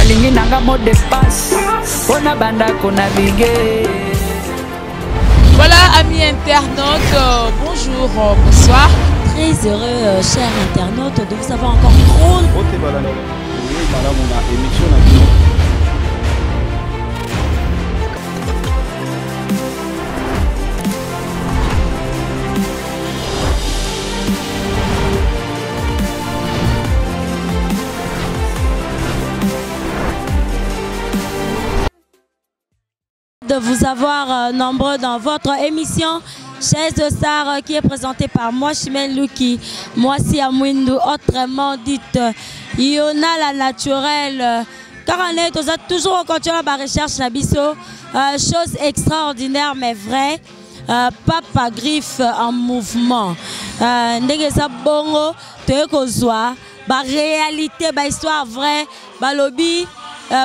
balingi nanga mot de passe pona banda kona bige. Voilà, amis internautes, bonjour, bonsoir. Très heureux, chers internautes, de vous avoir encore trop. De vous avoir nombreux dans votre émission Chaise de Star qui est présentée par moi, Chimène Luki, moi si Amwindu, autrement dite Yona la naturelle. Car on est toujours au continent de la recherche Nabiso, chose extraordinaire mais vraie. Papa Griffe en mouvement. Ndegeza bongo, tekozwa, ba réalité, ba histoire vraie, ba lobby.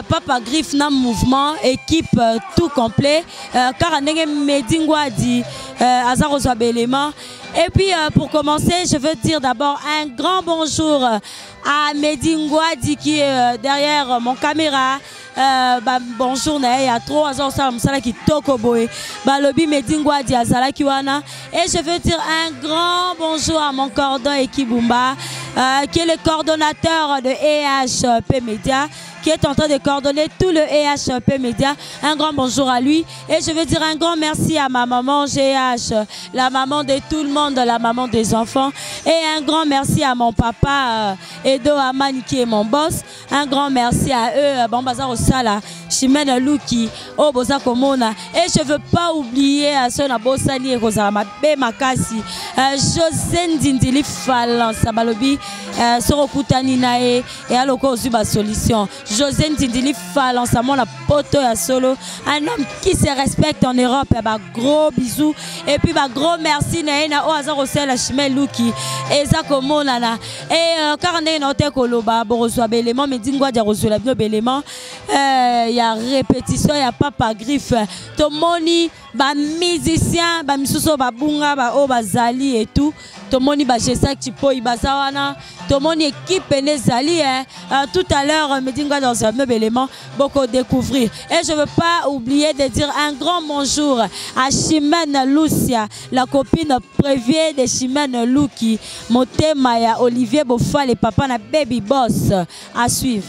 Papa Griffe na mouvement, équipe tout complet. Car on est Medingwadi, Azarozwa Belema. Et puis pour commencer, je veux dire d'abord un grand bonjour à Medingwadi qui est derrière mon caméra. Bonjour, il y a 3 ans, ça qui tokoboé. Balobi Medingwadi Azala Kiwana. Et je veux dire un grand bonjour à mon cordon Ekibumba, qui est le coordonnateur de EHP Media, qui est en train de coordonner tout le EHP Media. Un grand bonjour à lui. Et je veux dire un grand merci à ma maman GH, la maman de tout le monde, la maman des enfants. Et un grand merci à mon papa Edo Amani qui est mon boss. Un grand merci à eux, Bambazar Osala, Chimène Luki, Oboza Komona. Et je ne veux pas oublier Sona Bosani et Rosama Bemakasi, José Ndindili Falan, Sabalobi, Sorokutani Nae, et Aloko Zuba Solution. José Ndindili Falan, Samon la poto à solo. Un homme qui se respecte en Europe. Gros bisous. Et puis gros merci Naena Oazar Osala, Chimène Luki, Ezako Monana. Et car on est noté Koloba, Boroswa Belément, Medingwa Diarosula Belément. Il y a répétition, il y a Papa Griffe. Tomoni, musicien, misuso bunga, bazali et tout. Tomoni Jesak Tipo Ibazawana. Tomoni équipe Nezali. Tout à l'heure, Medingwa dans un nouvel élément, beaucoup découvrir. Et je ne veux pas oublier de dire un grand bonjour à Chimène Lucia, la copine prévue de Chimène Luki, Motemaya, Olivier Bofal et papa na Baby Boss. À suivre.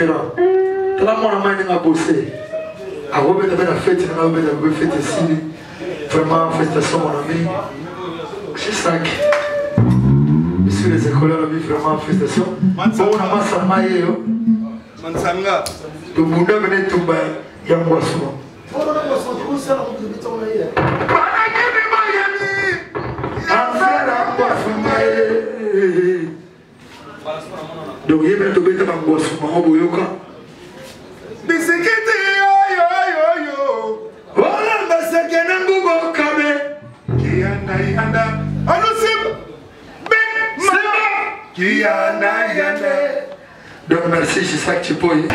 différent. Tu as mon amant qui a bossé. À Robert de la fête, il a une fête ici. Vraiment, félicitations mon ami. Chisak. Monsieur les écoliers, vraiment, félicitations. Bon, on a massé maillé. Mansanga. Tout le monde a venu tout bas. Il y a un boisson. Donc il y a un peu de boisson. On va y aller. Bisikiti yo. Wala basake nangugo kabe. Kiyanda yanda. Anusim. Kiyanda yanda. Donc merci, c'est ça que tu peux.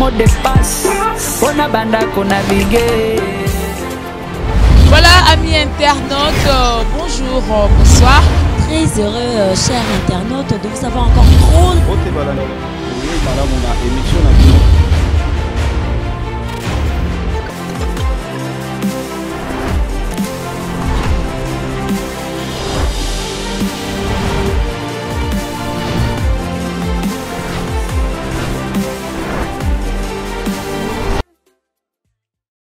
mot de passe on a banda qu'on a vigué. Voilà, amis internautes, bonjour, bonsoir. Très heureux, chers internautes, de vous avoir encore trop.